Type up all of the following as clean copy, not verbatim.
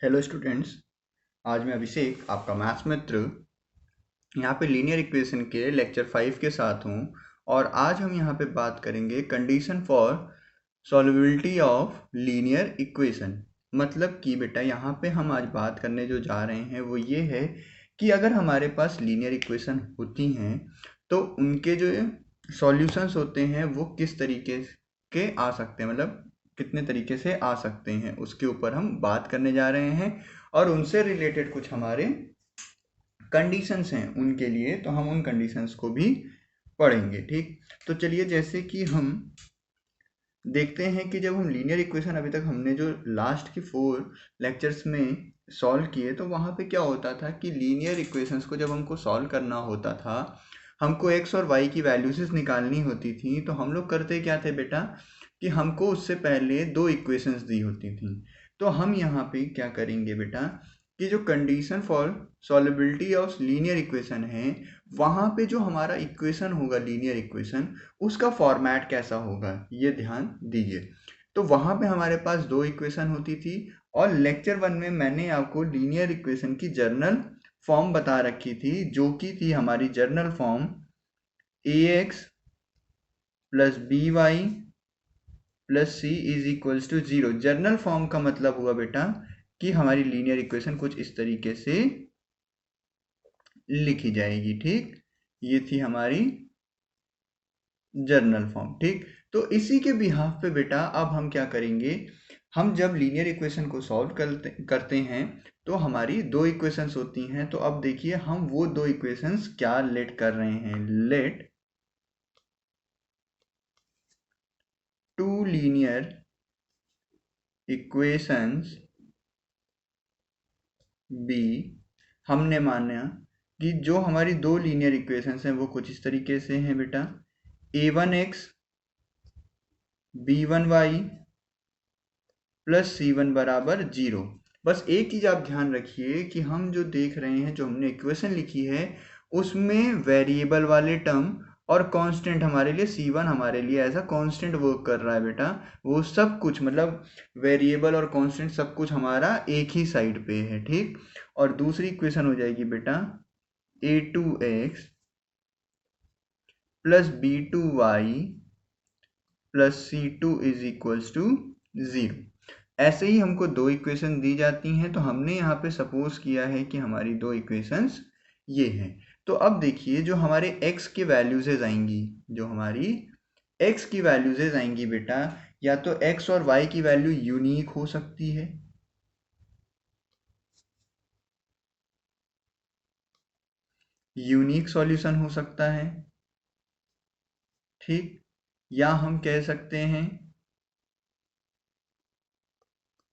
Hello students. आज मैं अभिषेक, आपका मैथ्स मित्र, यहाँ पे लीनियर इक्वेशन के लेक्चर 5 के साथ हूँ। और आज हम यहाँ पे बात करेंगे condition for solubility of linear equation. मतलब कि बेटा यहाँ पे हम आज बात करने जो जा रहे हैं वो ये है कि अगर हमारे पास लीनियर इक्वेशन होती हैं तो उनके जो सॉल्यूशंस होते हैं वो किस तरीके के आ सकते हैं, मतलब कितने तरीके से आ सकते हैं, उसके ऊपर हम बात करने जा रहे हैं। और उनसे रिलेटेड कुछ हमारे कंडीशंस हैं उनके लिए, तो हम उन कंडीशंस को भी पढ़ेंगे। ठीक, तो चलिए जैसे कि हम देखते हैं कि जब हम लीनियर इक्वेशन अभी तक हमने जो लास्ट के 4 लेक्चर्स में सॉल्व किए, तो वहाँ पे क्या होता था कि लीनियर इक्वेशंस को जब हमको सॉल्व करना होता था, हमको एक्स और वाई की वैल्यूज निकालनी होती थी, तो हम लोग करते क्या थे बेटा कि हमको उससे पहले दो इक्वेशंस दी होती थी। तो हम यहाँ पे क्या करेंगे बेटा कि जो condition for solubility of linear equation है, वहाँ पे जो हमारा इक्वेशन होगा लीनियर इक्वेशन, उसका फॉर्मेट कैसा होगा ये ध्यान दीजिए। तो वहाँ पे हमारे पास दो इक्वेशन होती थी और लेक्चर 1 में मैंने आपको लीनियर इक्वेशन की जर्नल फॉर्म बता रखी थी, जो कि थी हमारी general form ax plus B Y plus C is equals to 0। General form का मतलब हुआ बेटा कि हमारी लीनियर इक्वेशन कुछ इस तरीके से लिखी जाएगी। ठीक, ये थी हमारी जर्नल फॉर्म। ठीक, तो इसी के बिहाफ पे बेटा अब हम क्या करेंगे, हम जब लीनियर इक्वेशन को सॉल्व करते हैं तो हमारी दो इक्वेशंस होती हैं। तो अब देखिए हम वो दो इक्वेशंस क्या लेट कर रहे हैं, let two linear equations be. हमने माना कि जो हमारी दो लीनियर इक्वेशंस हैं वो कुछ इस तरीके से हैं बेटा, a1x b1y प्लस c1 बराबर 0। बस एक चीज आप ध्यान रखिए कि हम जो देख रहे हैं, जो हमने इक्वेशन लिखी है, उसमें वेरिएबल वाले टर्म और कांस्टेंट हमारे लिए c1 हमारे लिए ऐसा कांस्टेंट वर्क कर रहा है बेटा। वो सब कुछ मतलब वेरिएबल और कांस्टेंट सब कुछ हमारा एक ही साइड पे है। ठीक, और दूसरी इक्वेशन हो जाएगी बेटा a2x plus b2y plus c2 is equals to 0। ऐसे ही हमको दो इक्वेशन दी जाती हैं, तो हमने यहाँ पे सपोज किया है कि हमारी दो इक्वेशंस ये हैं। तो अब देखिए जो हमारे x की वैल्यूजेज आएंगी, जो हमारी x की वैल्यूजेज आएंगी बेटा, या तो x और y की वैल्यू यूनिक हो सकती है, यूनिक सॉल्यूशन हो सकता है। ठीक, या हम कह सकते हैं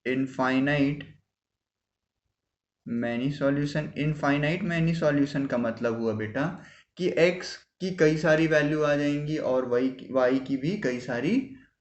infinite many solution. Infinite many solution का मतलब हुआ बेटा कि x की कई सारी वैल्यू आ जाएंगी और y की भी कई सारी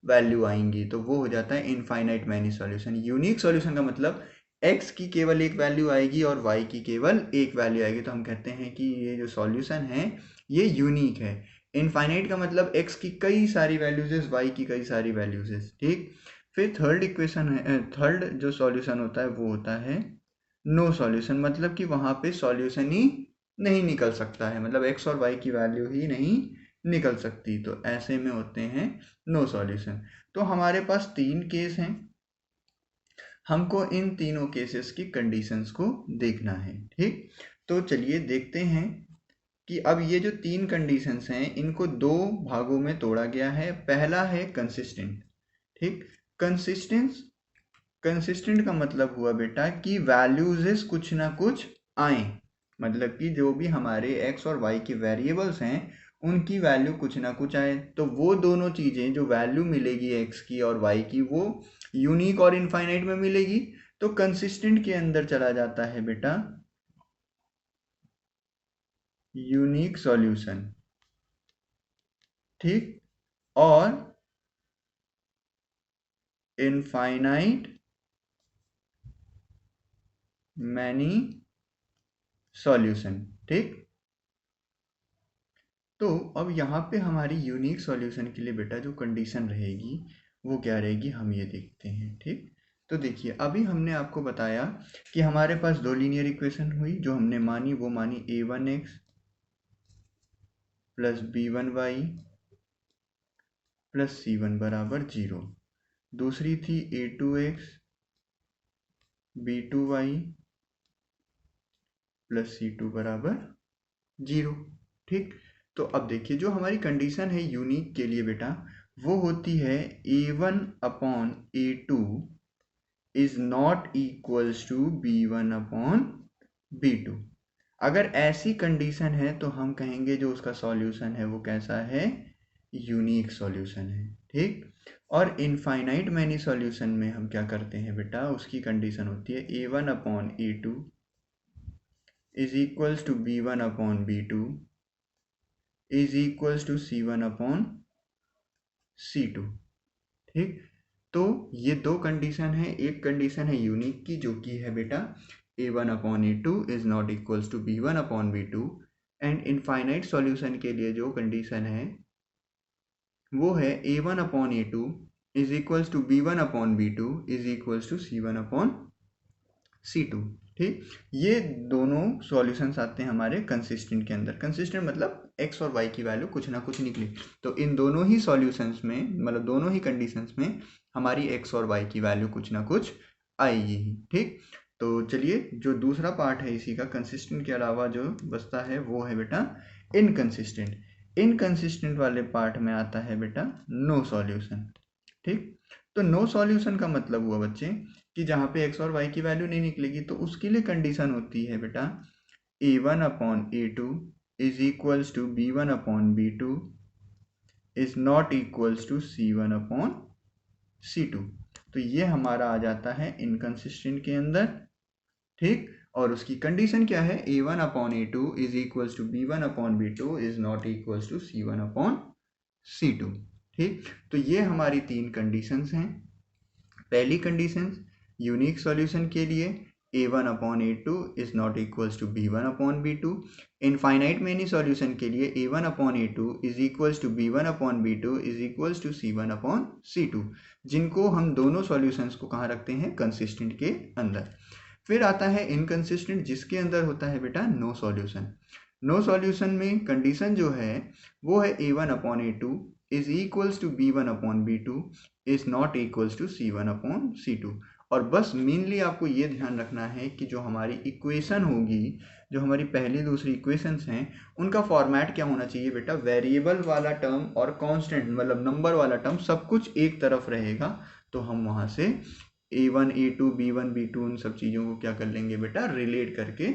वैल्यू आएंगी, तो वो हो जाता है infinite many solution. Unique solution का मतलब x की केवल एक वैल्यू आएगी और y की केवल एक वैल्यू आएगी, तो हम कहते हैं कि ये जो सॉल्यूशन है ये यूनिक है। इनफाइनाइट का मतलब x की कई सारी वैल्यूज, y की कई सारी वैल्यूज। ठीक, फिर थर्ड इक्वेशन है, थर्ड जो सॉल्यूशन होता है वो होता है नो सॉल्यूशन। मतलब कि वहां पे सॉल्यूशन ही नहीं निकल सकता है, मतलब x और y की वैल्यू ही नहीं निकल सकती, तो ऐसे में होते हैं नो सॉल्यूशन। तो हमारे पास तीन केस हैं, हमको इन तीनों केसेस की कंडीशंस को देखना है। ठीक, तो चलिए देखते हैं कि अब ये जो तीन कंडीशंस हैं इनको दो भागों में तोड़ा गया है। पहला है कंसिस्टेंट। ठीक, कंसिस्टेंस कंसिस्टेंट का मतलब हुआ बेटा कि वैल्यूज कुछ ना कुछ आए, मतलब कि जो भी हमारे x और y के वेरिएबल्स हैं उनकी वैल्यू कुछ ना कुछ आए। तो वो दोनों चीजें जो वैल्यू मिलेगी x की और y की वो यूनिक और इनफाइनाइट में मिलेगी, तो कंसिस्टेंट के अंदर चला जाता है बेटा यूनिक सॉल्यूशन। ठीक, और इनफाइनाइट मैनी सॉल्यूशन। ठीक, तो अब यहाँ पे हमारी यूनिक सॉल्यूशन के लिए बेटा जो कंडीशन रहेगी वो क्या रहेगी, हम ये देखते हैं। ठीक, तो देखिए अभी हमने आपको बताया कि हमारे पास दो लीनियर इक्वेशन हुई, जो हमने मानी वो मानी a1x plus b1y plus c1 बराबर 0। दूसरी थी a2x b2y प्लस c2 बराबर 0। ठीक, तो अब देखिए जो हमारी कंडीशन है यूनिक के लिए बेटा, वो होती है a1 upon a2 is not equals to b1 upon b2। अगर ऐसी कंडीशन है तो हम कहेंगे जो उसका सॉल्यूशन है वो कैसा है, यूनिक सॉल्यूशन है। ठीक, और इनफाइनाइट मैनी सॉल्यूशन में हम क्या करते हैं बेटा, उसकी कंडीशन होती है a1 upon a2 is equals to b1 upon b2 is equals to c1 upon c2। ठीक, तो ये दो कंडीशन है, एक कंडीशन है यूनिक की जो कि है बेटा a1 upon a2 is not equals to b1 upon b2, and infinite solution के लिए जो कंडीशन है वो है a1 upon a2 is equals to b1 upon b2 is equals to c1 upon c2। ठीक, ये दोनों सॉल्यूशंस आते हैं हमारे कंसिस्टेंट के अंदर। कंसिस्टेंट मतलब x और y की वैल्यू कुछ ना कुछ निकली, तो इन दोनों ही सॉल्यूशंस में, मतलब दोनों ही कंडीशंस में हमारी x और y की वैल्यू कुछ ना कुछ आएगी ही। ठीक, तो चलिए जो दूसरा पार्ट है इसी का, कंसिस्टेंट के अलावा जो बचता है वो है बेटा इनकंसिस्टेंट। इनकंसिस्टेंट वाले पार्ट में आता है बेटा नो सॉल्यूशन। ठीक, तो नो सॉल्यूशन का मतलब हुआ बच्चे कि जहाँ पे x और y की वैल्यू नहीं निकलेगी, तो उसके लिए कंडीशन होती है बेटा a1 upon a2 is equals to b1 upon b2 is not equals to c1 upon c2। तो ये हमारा आ जाता है इनकंसिस्टेंट के अंदर। ठीक, और उसकी कंडीशन क्या है, a1 upon a2 is equals to b1 upon b2 is not equals to c1 upon c2। ठीक, तो ये हमारी तीन कंडीशंस हैं। पहली कंडीशन यूनिक सॉल्यूशन के लिए a1 upon a2 is not equals to b1 upon b2। Infinite many solution के लिए a1 upon a2 is equals to b1 upon b2 is equals to c1 upon c2, जिनको हम दोनों solutions को कहाँ रखते हैं, कंसिस्टेंट के अंदर। फिर आता है इनकंसिस्टेंट, जिसके अंदर होता है बेटा नो सॉल्यूशन। नो सॉल्यूशन में कंडीशन जो है वो है a1 upon a2 is equals to b1 upon b2 is not equals to c1 upon c2। और बस मेनली आपको ये ध्यान रखना है कि जो हमारी इक्वेशन होगी, जो हमारी पहली दूसरी इक्वेशंस हैं, उनका फॉर्मेट क्या होना चाहिए बेटा, वेरिएबल वाला टर्म और कांस्टेंट मतलब नंबर वाला टर्म सब कुछ एक तरफ रहेगा। तो हम वहाँ से a1 a2 b1 b2 उन सब चीज़ों को क्या कर लेंगे बेटा, रिलेट करके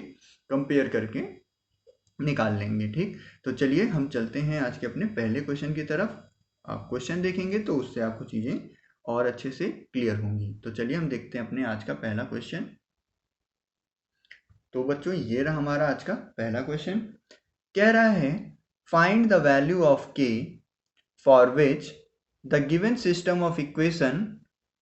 कंपेयर करके निकाल लेंगे। ठीक, तो चलिए हम चलते हैं आज के अपने पहले क्वेश्चन की तरफ। आप क्वेश्चन देखेंगे तो उससे आपको चीज़ें और अच्छे से क्लियर होंगी। तो चलिए हम देखते हैं अपने आज का पहला क्वेश्चन। तो बच्चों ये रहा हमारा आज का पहला क्वेश्चन। कह रहा है find the value of k for which the given system of equation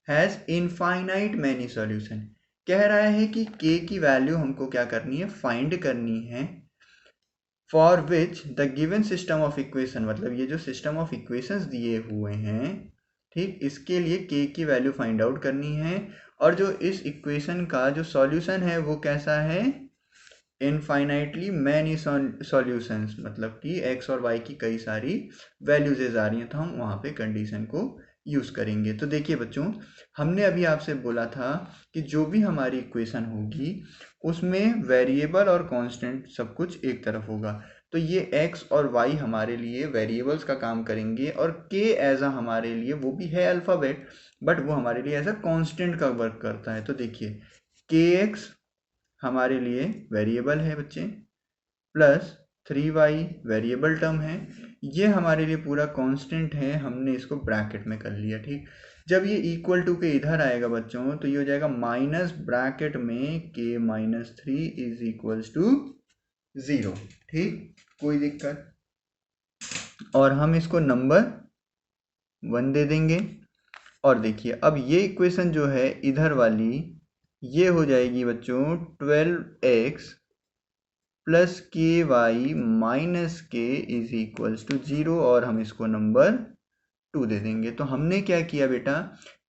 has infinite many solution. कह रहा है कि k की वैल्यू हमको क्या करनी है, फाइंड करनी है, for which the given system of equation, मतलब ये जो सिस्टम ऑफ इक्वेशंस दिए हुए हैं, ठीक, इसके लिए k की वैल्यू फाइंड आउट करनी है। और जो इस इक्वेशन का जो सॉल्यूशन है वो कैसा है, इनफाइनाइटली मैनी सॉल्यूशंस, मतलब कि x और y की कई सारी वैल्यूज आ रही हैं, तो हम वहाँ पे कंडीशन को यूज़ करेंगे। तो देखिए बच्चों, हमने अभी आपसे बोला था कि जो भी हमारी इक्वेशन होगी उसमें वेरिएबल और कांस्टेंट सब कुछ एक तरफ होगा। तो ये x और y हमारे लिए वेरिएबल्स का काम करेंगे, और k एज अ हमारे लिए वो भी है अल्फ़ाबेट, बट वो हमारे लिए एज अ कांस्टेंट का वर्क करता है। तो देखिए kx हमारे लिए वेरिएबल है बच्चे, प्लस 3y वेरिएबल टर्म है, ये हमारे लिए पूरा कांस्टेंट है, हमने इसको ब्रैकेट में कर लिया। ठीक, जब ये इक्वल टू के इधर आएगा बच्चों तो ये हो जाएगा माइनस ब्रैकेट में k minus 3 is equals to 0। ठीक, कोई दिक्कत, और हम इसको नंबर 1 दे देंगे। और देखिए अब ये इक्वेशन जो है इधर वाली, ये हो जाएगी बच्चों 12x plus ky minus k is equals to 0, और हम इसको नंबर 2 दे देंगे। तो हमने क्या किया बेटा,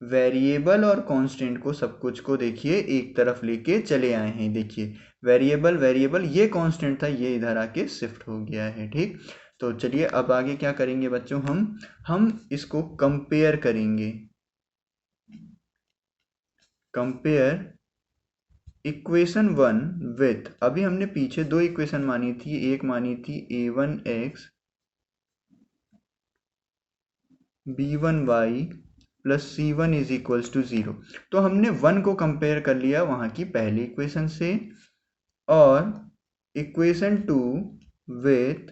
वेरिएबल और कांस्टेंट को सब कुछ को देखिए एक तरफ लेके चले आए हैं। देखिए वेरिएबल वेरिएबल, ये कांस्टेंट था, ये इधर आके शिफ्ट हो गया है। ठीक, तो चलिए अब आगे क्या करेंगे बच्चों, हम इसको कंपेयर करेंगे। कंपेयर इक्वेशन 1 विथ, अभी हमने पीछे दो इक्वेशन मानी थी, एक मानी थी a1x b1y plus c1 is equals to 0। तो हमने 1 को कंपेयर कर लिया वहां की पहली इक्वेशन से, और equation 2 with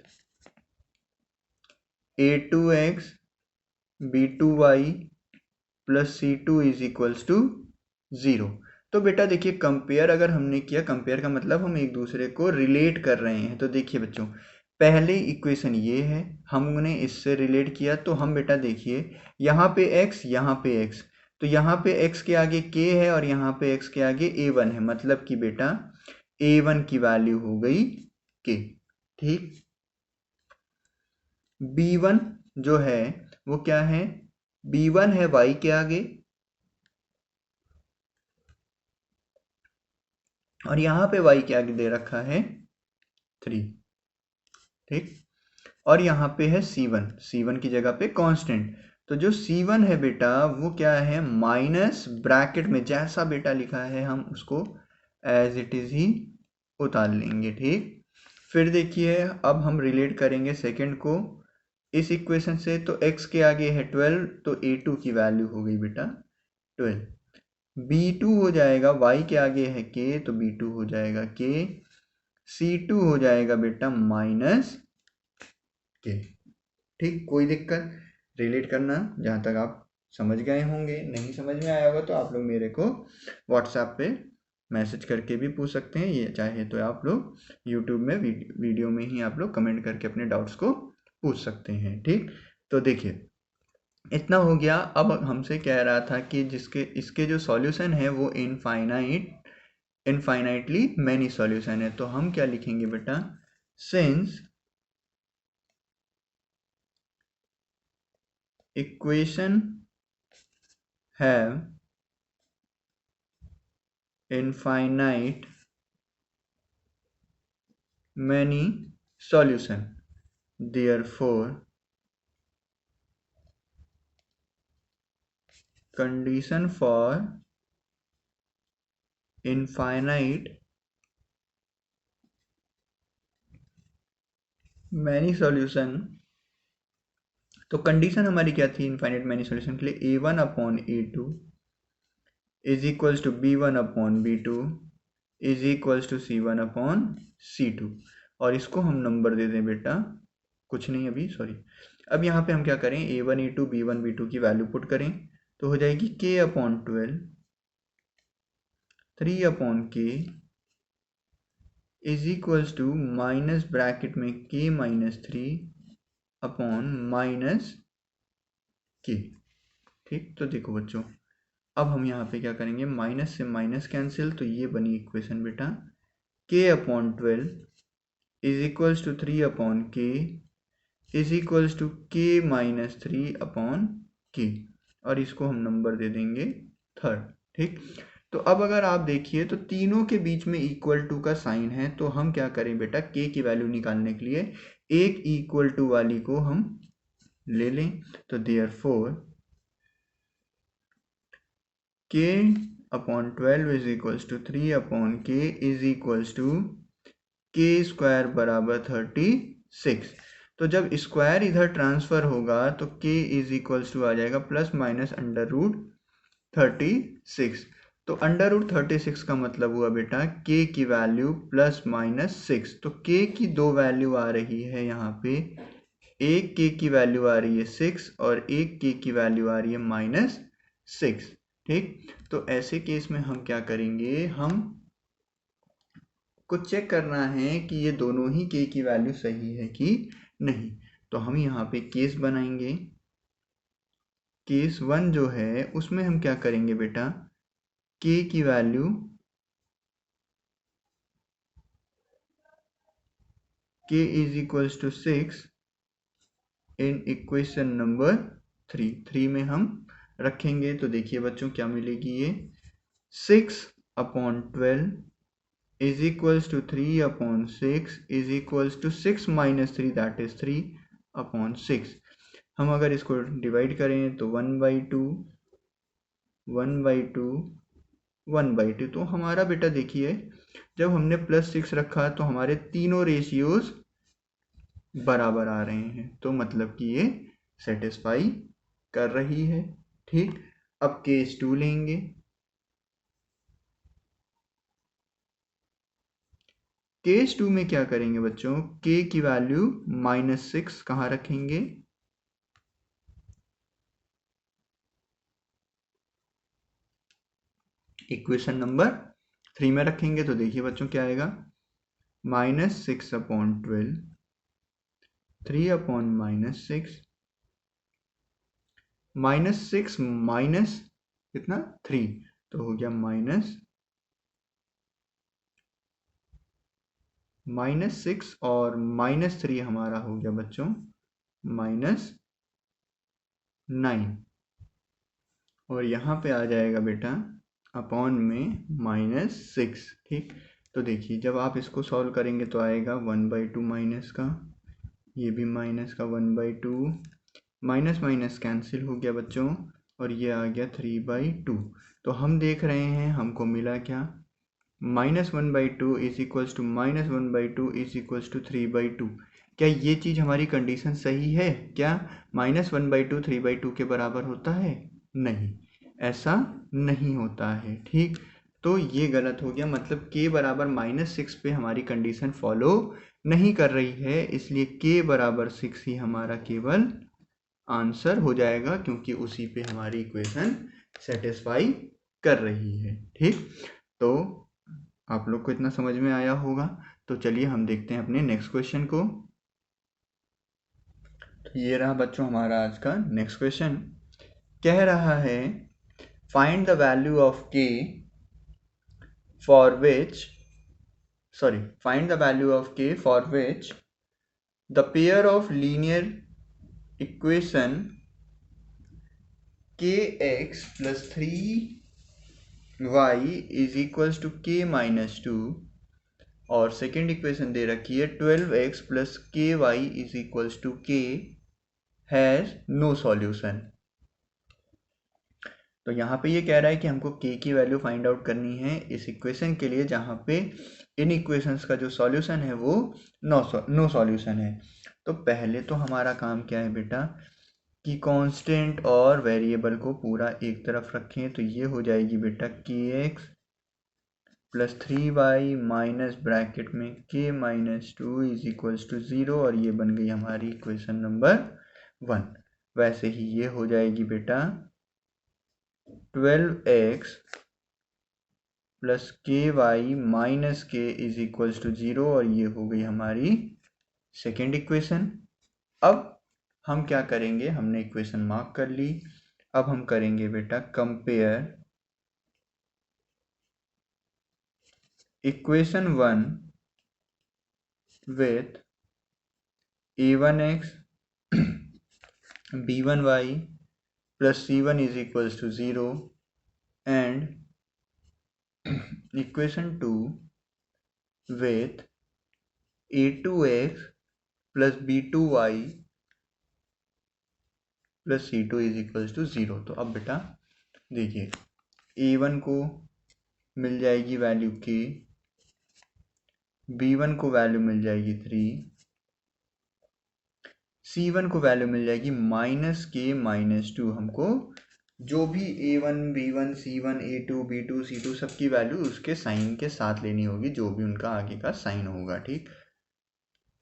a2x b2y plus c2 is equals to 0। तो बेटा देखिए कंपेयर अगर हमने किया, कंपेयर का मतलब हम एक दूसरे को रिलेट कर रहे हैं। तो देखिए बच्चों, पहले इक्वेशन ये है, हमने इससे रिलेट किया, तो हम बेटा देखिए यहाँ पे x, यहाँ पे x, तो यहाँ पे x के आगे k है और यहाँ पे x के आगे a1 है, मतलब कि बेटा a1 की वैल्यू हो गई k। ठीक, b1 जो है वो क्या है, b1 है y के आगे, और यहाँ पे y के आगे दे रखा है 3। ठीक, और यहाँ पे है c1, c1 की जगह पे कांस्टेंट। तो जो c1 है बेटा वो क्या है, माइनस ब्रैकेट में जैसा बेटा लिखा है हम उसको एज इट इज ही उतार लेंगे। ठीक, फिर देखिए अब हम रिलेट करेंगे सेकंड को इस इक्वेशन से, तो x के आगे है 12, तो a2 की वैल्यू हो गई बेटा 12। b2 हो जाएगा, y के आगे है k, तो b2 हो जाएगा k, c2 हो जाएगा बेटा माइनस k। ठीक, कोई दिक्कत रिलेट करना जहाँ तक आप समझ गए होंगे, नहीं समझ में आया होगा तो आप लोग मेरे को व्हाट्सएप पे मैसेज करके भी पूछ सकते हैं, ये चाहे तो आप लोग यूट्यूब में वीडियो में ही आप लोग कमेंट करके अपने डाउट्स को पूछ सकते हैं। ठीक, तो देखिए इतना हो गया। अब हमसे कह रहा था कि जिसके इसके जो सॉल्यूशन है वो इनफाइनाइटली मैनी सॉल्यूशन है। तो हम क्या लिखेंगे बेटा, since equation have infinite many solution, therefore condition for infinite many solution, तो कंडीशन हमारी क्या थी इनफाइनाइट मैनी सॉल्यूशन के लिए, a1 upon a2 is equals to b1 upon b2 is equals to c1 upon c2, और इसको हम number दे दें बेटा कुछ नहीं अभी, सॉरी, अब यहाँ पे हम क्या करें, a1 a2 b1 b2 की वैल्यू पुट करें, तो हो जाएगी k upon 12 3 upon k is equals to minus bracket में k minus 3 upon minus k। ठीक, तो देखो बच्चों अब हम यहाँ पे क्या करेंगे, माइनस से माइनस कैंसिल, तो ये बनी इक्वेशन बेटा k upon 12 is equals to 3 upon k is equals to k minus 3 upon k, और इसको हम नंबर दे देंगे थर्ड। ठीक, तो अब अगर आप देखिए तो तीनों के बीच में इक्वल टू का साइन है, तो हम क्या करें बेटा, k की वैल्यू निकालने के लिए एक इक्वल टू वाली को हम ले लें, तो therefore k upon 12 is equals to 3 upon k is equals to k square बराबर 36। तो जब स्क्वायर इधर ट्रांसफर होगा तो k इज इक्वल्स टू आ जाएगा प्लस माइनस अंडर रूट 36। तो अंडर रूट 36 का मतलब हुआ बेटा k की वैल्यू प्लस माइनस 6। तो k की दो वैल्यू आ रही है यहाँ पे, एक k की वैल्यू आ रही है 6 और एक k की वैल्यू आ रही है माइनस 6। ठीक, तो ऐसे केस में हम क्या करेंगे, हम को चेक करना है कि ये दोनों ही k की वैल्यू सही है कि नहीं। तो हम यहाँ पे केस बनाएंगे, केस 1 जो है उसमें हम क्या करेंगे बेटा, k की value k is equals to 6 in equation number 3 में हम रखेंगे तो देखिए बच्चों क्या मिलेगी ये 6/12 is equals to 3/6 is equals to 6 minus 3 that is 3/6। हम अगर इसको डिवाइड करें तो 1/2 1/2 1/2 तो हमारा बेटा देखिए जब हमने +6 रखा तो हमारे तीनों रेशियोज बराबर आ रहे हैं, तो मतलब कि ये सेटिस्फाई कर रही है। ठीक, अब केस 2 लेंगे। केस 2 में क्या करेंगे बच्चों, k की वैल्यू -6 कहाँ रखेंगे, इक्वेशन नंबर 3 में रखेंगे। तो देखिए बच्चों क्या आएगा, -6/12 3/-6 -6 माइनस कितना 3 तो हो गया -6 और -3 हमारा हो गया बच्चों -9 और यहाँ पे आ जाएगा बेटा अपॉन में -6। ठीक, तो देखिए जब आप इसको सॉल्व करेंगे तो आएगा 1/2 माइनस का, ये भी माइनस का 1/2, माइनस माइनस कैंसिल हो गया बच्चों और ये आ गया 3/2। तो हम देख रहे हैं हमको मिला क्या, -1/2 is equals to -1/2 is equals to 3/2। क्या ये चीज़ हमारी कंडीशन सही है क्या, -1/2 3/2 के बराबर होता है, नहीं, ऐसा नहीं होता है। ठीक, तो ये गलत हो गया, मतलब k बराबर -6 पे हमारी कंडीशन फॉलो नहीं कर रही है, इसलिए k बराबर 6 ही हमारा केवल आंसर हो जाएगा, क्योंकि उसी पे हमारी इक्वेशन सेटिस्फाई कर रही है। ठीक, तो आप लोग को इतना समझ में आया होगा। तो चलिए हम देखते हैं अपने नेक्स्ट क्वेश्चन को। तो ये रहा बच्चों हमारा आज का नेक्स्ट क्वेश्चन, कह रहा है find the value of k for which find the value of k for which the pair of linear equation kx plus 3y is equals to k minus 2 और सेकेंड इक्वेशन दे रखी है 12x plus ky is equals to k has no solution। तो यहाँ पे ये कह रहा है कि हमको k की वैल्यू फाइंड आउट करनी है इस इक्वेशन के लिए जहाँ पे इन इक्वेशंस का जो सॉल्यूशन है वो नो सॉल्यूशन है। तो पहले तो हमारा काम क्या है बेटा कि कांस्टेंट और वेरिएबल को पूरा एक तरफ रखें, तो ये हो जाएगी बेटा kx plus 3y minus bracket में k minus 2 is equals to 0 और ये बन गई हमारी इक्वेशन नंबर 1। वैसे ही ये हो जाएगी बेटा 12x प्लस ky माइनस के इज इक्वल्स टू 0 और ये हो गई हमारी सेकेंड इक्वेशन। अब हम क्या करेंगे, हमने इक्वेशन मार्क कर ली, अब हम करेंगे बेटा compare equation 1 with a1x b1y plus c1 is equals to 0 and equation 2 with a2x plus b2y plus c2 is equals to 0। तो अब बेटा देखिए a1 को मिल जाएगी वैल्यू k, b1 को वैल्यू मिल जाएगी 3, c1 को वैल्यू मिल जाएगी -k-2। हमको जो भी a1 b1 c1 a2 b2 c2 सबकी वैल्यू उसके साइन के साथ लेनी होगी, जो भी उनका आगे का साइन होगा। ठीक,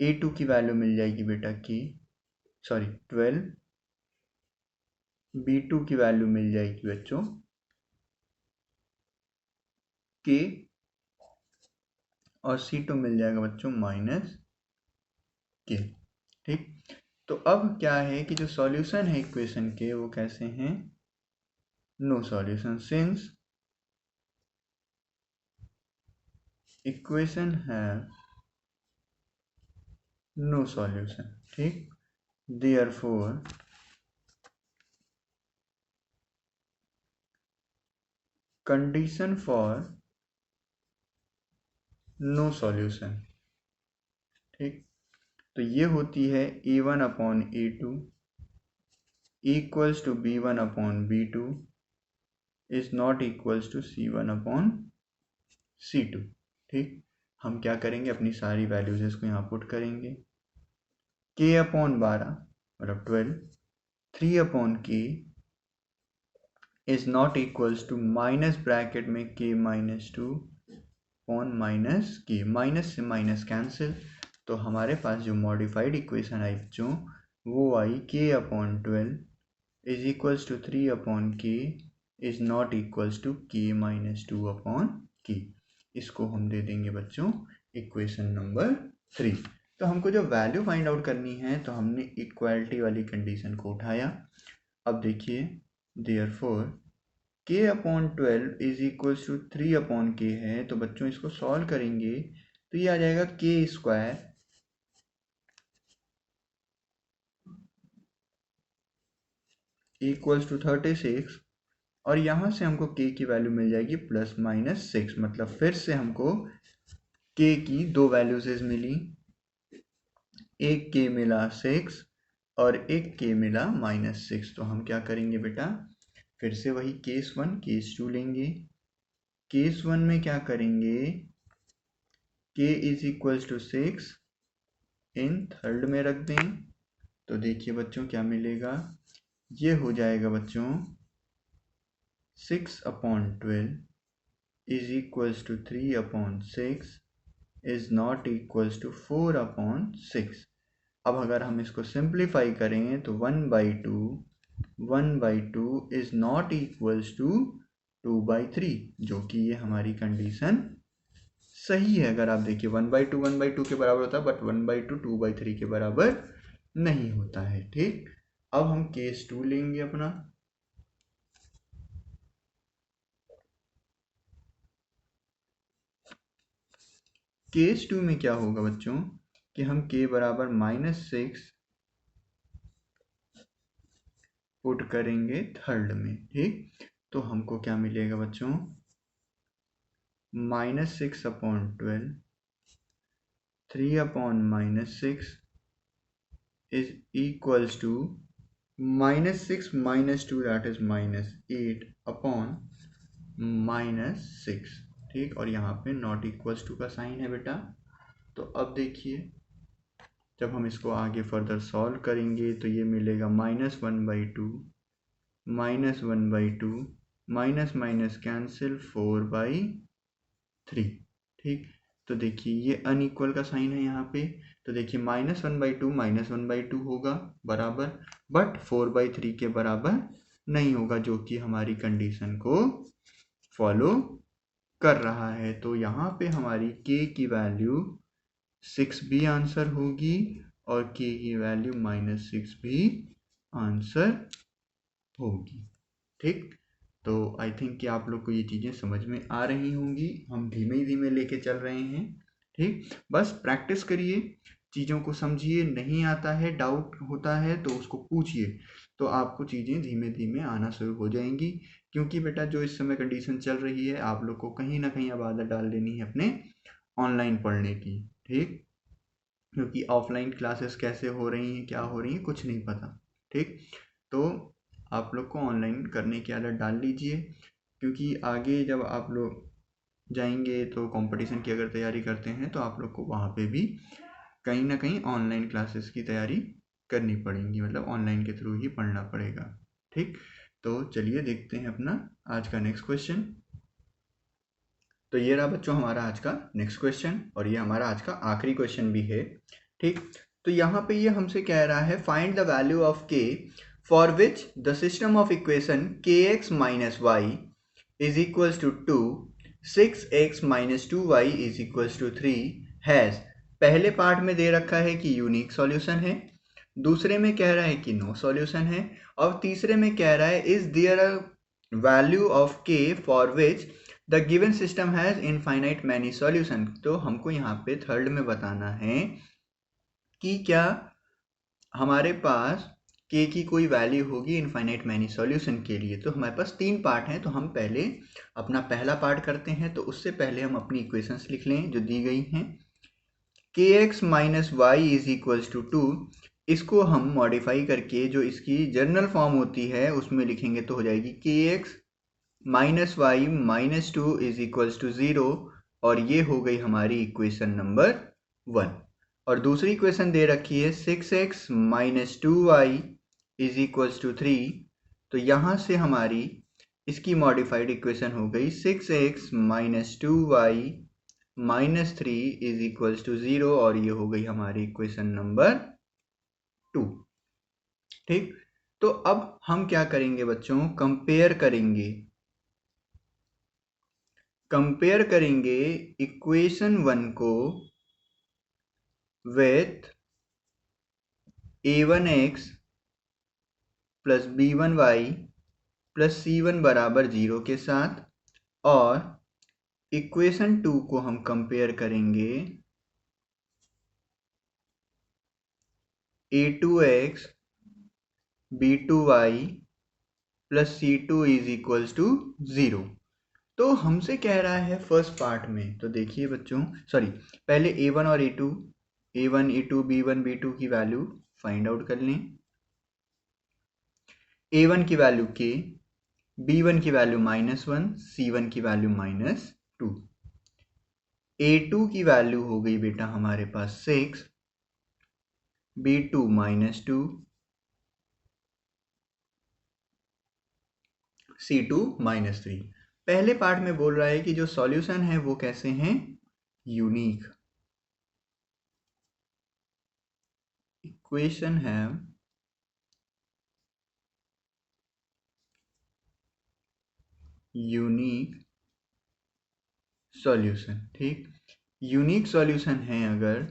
a2 की वैल्यू मिल जाएगी बेटा 12, b2 की वैल्यू मिल जाएगी बच्चों k और c2 मिल जाएगा बच्चों -k। ठीक, तो अब क्या है कि जो सॉल्यूशन है इक्वेशन के वो कैसे हैं, नो सॉल्यूशन, सिंस इक्वेशन है नो सॉल्यूशन। ठीक, therefore condition for no solution. ठीक, तो ये होती है A1/A2 equals to B1/B2 is not equals to C1/C2। ठीक, हम क्या करेंगे, अपनी सारी वैल्यूज इसको यहाँ पुट करेंगे। K/12 मतलब 12, 3/K is not equals to minus bracket में K-2 upon minus K, minus से माइनस कैंसिल, तो हमारे पास जो मॉडिफाइड इक्वेशन आई बच्चों वो आई K/12 is equals to 3/K is not equals to K-2/K। इसको हम दे देंगे बच्चों इक्वेशन नंबर 3। तो हमको जो वैल्यू फाइंड आउट करनी है तो हमने इक्वालिटी वाली कंडीशन को उठाया। अब देखिए therefore K/12 is equals to 3/K है, तो बच्चों इसको सॉल्व करेंगे तो ये आ जाएगा K² इक्वल्स टू 36, और यहाँ से हमको K की वैल्यू मिल जाएगी ±6, मतलब फिर से हमको K की दो वैल्यूज मिली, एक K मिला 6 और एक K मिला -6। तो हम क्या करेंगे बेटा, फिर से वही केस 1 केस 2 लेंगे। केस 1 में क्या करेंगे, K is equals to 6 in third में रख दें, तो देखिए बच्चों क्या मिलेगा, ये हो जाएगा बच्चों 6/12 is equals to 3/6 is not equals to 4/6। अब अगर हम इसको सिंप्लीफाई करें तो 1/2 इज नॉट इक्वल्स टू 2/3, जो कि ये हमारी कंडीशन सही है। अगर आप देखिए 1/2 के बराबर होता है, बट 1/2 2/3 के बराबर नहीं होता है। ठीक, अब हम केस 2 लेंगे अपना। केस 2 में क्या होगा बच्चों कि हम K बराबर -6 पुट करेंगे थर्ड में। ठीक, तो हमको क्या मिलेगा बच्चों, -6/12 3/-6 is equals to -6 - 2 that is -8/-6। ठीक, और यहाँ पे नॉट इक्वल्स टू का साइन है बेटा। तो अब देखिए जब हम इसको आगे फर्दर सॉल्व करेंगे तो ये मिलेगा -1/2 -1/2 माइनस माइनस कैंसिल 4/3। ठीक, तो देखिए ये अनइक्वल का साइन है यहाँ पे, तो देखिए -1/2 होगा बराबर, बट 4/3 के बराबर नहीं होगा, जो कि हमारी कंडीशन को फॉलो कर रहा है। तो यहाँ पे हमारी K की वैल्यू 6 भी आंसर होगी और K की वैल्यू -6 भी आंसर होगी। ठीक, तो आई थिंक कि आप लोग को ये चीज़ें समझ में आ रही होंगी, हम धीमे धीमे लेके चल रहे हैं। ठीक, बस प्रैक्टिस करिए, चीज़ों को समझिए, नहीं आता है डाउट होता है तो उसको पूछिए, तो आपको चीज़ें धीमे धीमे आना शुरू हो जाएंगी। क्योंकि बेटा जो इस समय कंडीशन चल रही है, आप लोग को कहीं ना कहीं अब आदत डाल देनी है अपने ऑनलाइन पढ़ने की। ठीक, क्योंकि ऑफलाइन क्लासेस कैसे हो रही हैं, क्या हो रही हैं, कुछ नहीं पता। ठीक, तो आप लोग को ऑनलाइन करने की आदत डाल लीजिए, क्योंकि आगे जब आप लोग जाएंगे तो कंपटीशन की अगर तैयारी करते हैं तो आप लोग को वहाँ पे भी कहीं ना कहीं ऑनलाइन क्लासेस की तैयारी करनी पड़ेगी, मतलब ऑनलाइन के थ्रू ही पढ़ना पड़ेगा। ठीक, तो चलिए देखते हैं अपना आज का नेक्स्ट क्वेश्चन। तो ये रहा बच्चों हमारा आज का नेक्स्ट क्वेश्चन, और ये हमारा आज का आखिरी क्वेश्चन भी है। ठीक, तो यहाँ पे ये हमसे कह रहा है find the value of K for which the system of equation kx minus y is equals to 2, 6x minus 2y is equals to 3 has, पहले पार्ट में दे रखा है कि यूनिक सॉल्यूशन है, दूसरे में कह रहा है कि नो सॉल्यूशन है, और तीसरे में कह रहा है is there a value of k for which the given system has infinite many solution. तो हमको यहाँ पे थर्ड में बताना है कि क्या हमारे पास के की कोई वैल्यू होगी इनफाइनाइट मैनी सॉल्यूशन के लिए। तो हमारे पास 3 पार्ट हैं, तो हम पहले अपना पहला पार्ट करते हैं। तो उससे पहले हम अपनी इक्वेशंस लिख लें जो दी गई हैं। kx minus Y is equals to 2, इसको हम मॉडिफाई करके जो इसकी जनरल फॉर्म होती है उसमें लिखेंगे तो हो जाएगी kx minus Y minus 2 is equals to 0, और ये हो गई हमारी इक्वेशन नंबर 1। और दूसरी इक्वेशन दे रखी है 6x minus 2y is equals to 3, तो यहाँ से हमारी इसकी मॉडिफाइड इक्वेशन हो गई 6x minus 2y minus 3 is equals to 0, और ये हो गई हमारी इक्वेशन नंबर 2। ठीक, तो अब हम क्या करेंगे बच्चों, कंपेयर करेंगे इक्वेशन 1 को with a1x plus b1y plus c1 बराबर 0 के साथ, और इक्वेशन 2 को हम कंपेयर करेंगे a2x b2y plus c2 is equals to 0। तो हमसे कह रहा है फर्स्ट पार्ट में, तो देखिए बच्चों, सॉरी, पहले a1 और a1 a2 b1 b2 की वैल्यू फाइंड आउट कर लें। a1 की वैल्यू k, b1 की वैल्यू -1, c1 की वैल्यू -2, a2 की वैल्यू हो गई बेटा हमारे पास 6, b2 -2, c2 -3। पहले पार्ट में बोल रहा है कि जो सॉल्यूशन है वो कैसे हैं, यूनिक। इक्वेशन है यूनिक सॉल्यूशन। ठीक, यूनिक सॉल्यूशन है अगर,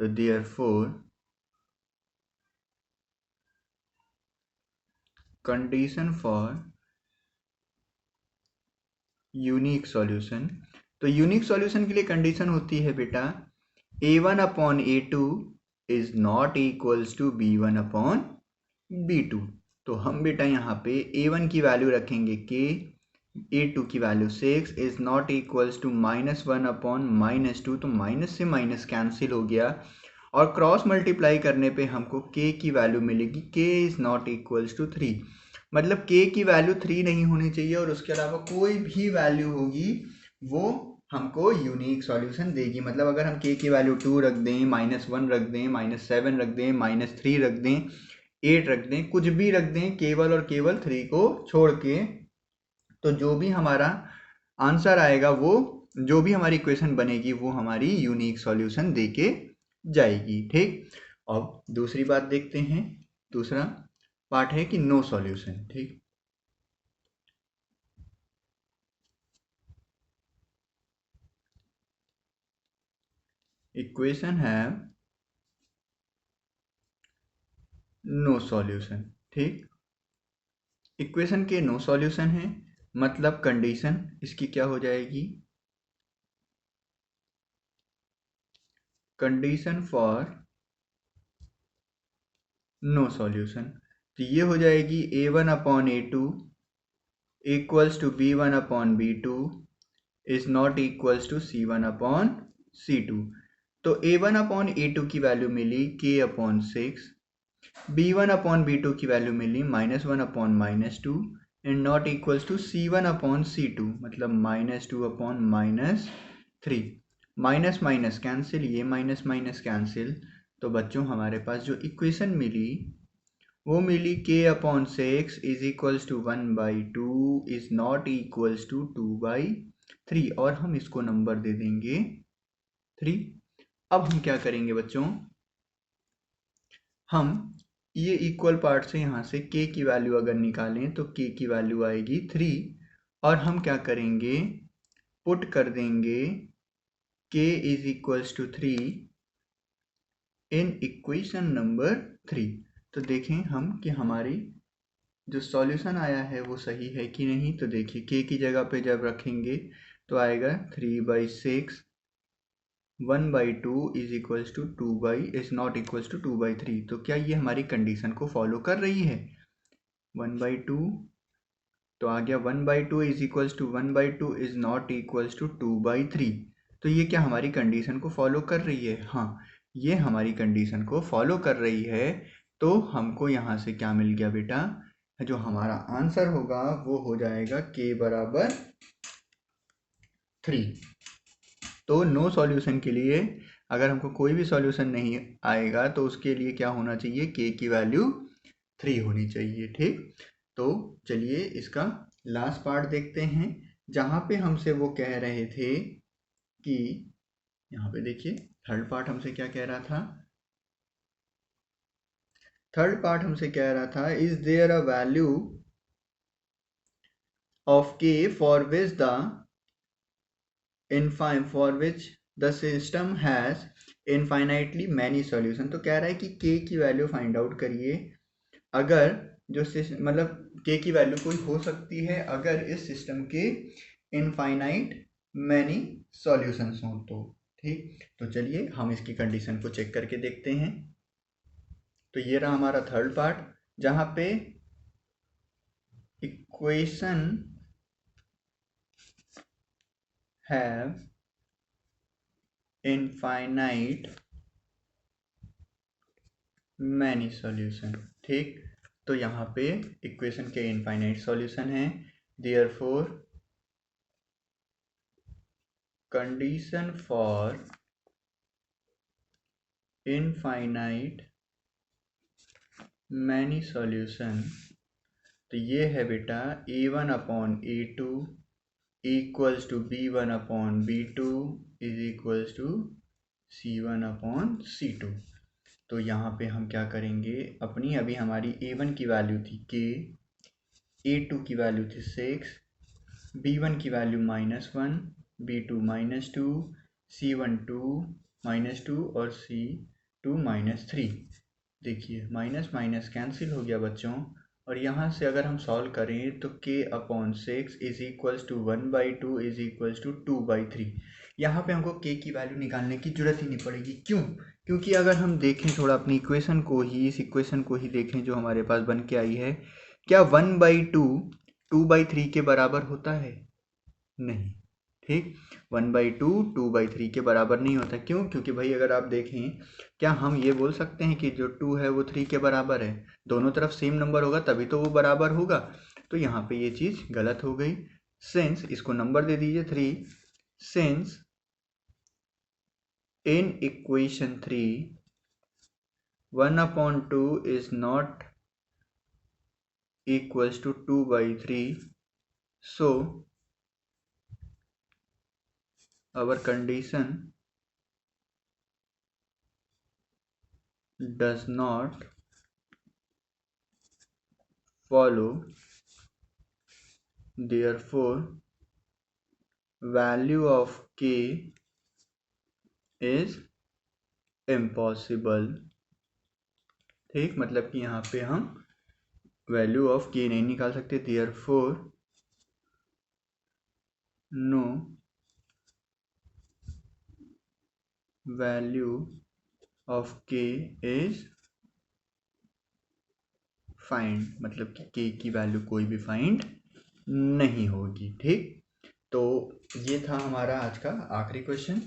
तो therefore condition for unique solution, तो यूनिक सॉल्यूशन के लिए कंडीशन होती है बेटा a1 upon a2 is not equals to b1 upon b2। तो हम बेटा यहाँ पे a1 की वैल्यू रखेंगे k, a2 की value 6 is not equals to -1 upon -2, तो माइनस से माइनस कैंसिल हो गया, और क्रॉस मल्टीप्लाई करने पे हमको k की वैल्यू मिलेगी k is not equals to 3। मतलब k की वैल्यू 3 नहीं होनी चाहिए, और उसके अलावा कोई भी वैल्यू होगी वो हमको यूनिक सॉल्यूशन देगी। मतलब अगर हम k की वैल्यू 2 रख दें, -1 रख दें, -7 रख दें, -3 रख दें, 8 रख दें, कुछ भी रख दें केवल और केवल 3 को छोड़ के, तो जो भी हमारा आंसर आएगा, वो जो भी हमारी इक्वेशन बनेगी वो हमारी यूनिक सॉल्यूशन देके जाएगी। ठीक, अब दूसरी बात देखते हैं। दूसरा पार्ट है कि नो सॉल्यूशन। ठीक, इक्वेशन है नो सॉल्यूशन। ठीक, इक्वेशन के नो सॉल्यूशन है, मतलब कंडीशन इसकी क्या हो जाएगी, कंडीशन फॉर नो सॉल्यूशन, तो ये हो जाएगी a1 upon a2 equals to b1 upon b2 is not equals to c1 upon c2। तो a1 अपॉन a2 की वैल्यू मिली k upon 6, b1 upon b2 की वैल्यू मिली -1 upon -2 and not equals to c1 upon c2, मतलब -2 upon -3। Minus minus cancel, ये minus minus cancel, तो बच्चों हमारे पास जो इक्वेशन मिली वो मिली k upon 6 is equals to 1/2 is not equals to 2/3, और हम इसको नंबर दे देंगे 3। अब हम क्या करेंगे बच्चों, हम ये इक्वल पार्ट से यहाँ से k की वैल्यू अगर निकालें तो k की वैल्यू आएगी 3, और हम क्या करेंगे, पुट कर देंगे k is equals to 3 in equation number 3। तो देखें हम कि हमारी जो सॉल्यूशन आया है वो सही है कि नहीं। तो देखिए k की जगह पे जब रखेंगे तो आएगा 3/6 1/2 is equals to 2 is not equals to 2/3। तो क्या ये हमारी कंडीशन को फॉलो कर रही है? 1/2 तो आ गया 1/2 is equals to 1/2 is not equals to 2/3। तो ये क्या हमारी कंडीशन को फॉलो कर रही है? हाँ, ये हमारी कंडीशन को फॉलो कर रही है। तो हमको यहाँ से क्या मिल गया बेटा? जो हमारा आंसर होगा वो हो जाएगा k बराबर 3। तो नो सॉल्यूशन के लिए अगर हमको कोई भी सॉल्यूशन नहीं आएगा तो उसके लिए क्या होना चाहिए? k की वैल्यू 3 होनी चाहिए। ठीक, तो चलिए इसका लास्ट पार्ट देखते हैं, जहाँ पे हमसे वो कह रहे थे कि यहाँ पे देखिए थर्ड पार्ट हमसे क्या कह रहा था? थर्ड पार्ट हमसे कह रहा था is there a value of k for which the system has infinitely many solution. तो कह रहा है कि k की वैल्यू फाइंड आउट करिए अगर जो मतलब k की वैल्यू कोई हो सकती है अगर इस सिस्टम के इनफाइनाइट मैनी सॉल्यूशंस हों तो। ठीक, तो चलिए हम इसकी कंडीशन को चेक करके देखते हैं। तो ये रहा हमारा थर्ड पार्ट, जहाँ पे equation have infinite many solution. ठीक, तो यहाँ पे इक्वेशन के इनफाइनाइट सॉल्यूशन है, therefore condition for infinite many solution. तो ये है बेटा a1/a2 equals to b1/b2 is equals to c1/c2। तो यहाँ पे हम क्या करेंगे? अपनी अभी हमारी a1 की वैल्यू थी k, a2 की वैल्यू थी 6, b1 की वैल्यू -1, b2 -2, c1 2 और c2 -3। देखिए माइनस माइनस कैंसिल हो गया बच्चों, और यहाँ से अगर हम सॉल्व करें तो k/6 is equals to 1/2 is equals to 2/3। यहाँ पे हमको k की वैल्यू निकालने की जरूरत ही नहीं पड़ेगी। क्यों? क्योंकि अगर हम देखें थोड़ा अपनी इक्वेशन को ही, इस इक्वेशन को ही देखें जो हमारे पास बन के आई है, क्या 1/2 2/3 के बराबर होता है? नहीं। ठीक, 1/2 2/3 के बराबर नहीं होता। क्यों? क्योंकि भाई अगर आप देखें, क्या हम ये बोल सकते हैं कि जो 2 है वो 3 के बराबर है? दोनों तरफ सेम नंबर होगा तभी तो वो बराबर होगा। तो यहाँ पे ये चीज़ गलत हो गई। सिंस, इसको नंबर दे दीजिए 3, since in equation 3 1/2 is not equals to 2/3, so our condition does not follow, therefore value of k is impossible। ठीक, मतलब कि यहाँ पे हम वैल्यू ऑफ k नहीं निकाल सकते, therefore no value of k is find, मतलब कि k की वैल्यू कोई भी फाइंड नहीं होगी। ठीक, तो ये था हमारा आज का आखिरी क्वेश्चन,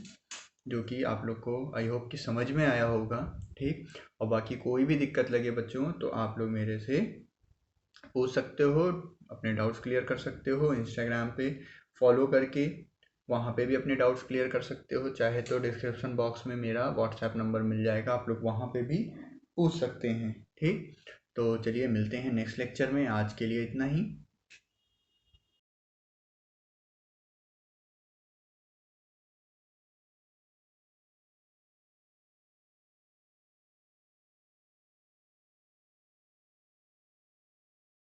जो कि आप लोग को आई होप कि समझ में आया होगा। ठीक, और बाकी कोई भी दिक्कत लगे बच्चों तो आप लोग मेरे से पूछ सकते हो, अपने डाउट्स क्लियर कर सकते हो। इंस्टाग्राम पे फॉलो करके वहाँ पे भी अपने डाउट्स क्लियर कर सकते हो। चाहे तो डिस्क्रिप्शन बॉक्स में मेरा व्हाट्सएप नंबर मिल जाएगा, आप लोग वहाँ पे भी पूछ सकते हैं। ठीक, तो चलिए मिलते हैं नेक्स्ट लेक्चर में। आज के लिए इतना ही।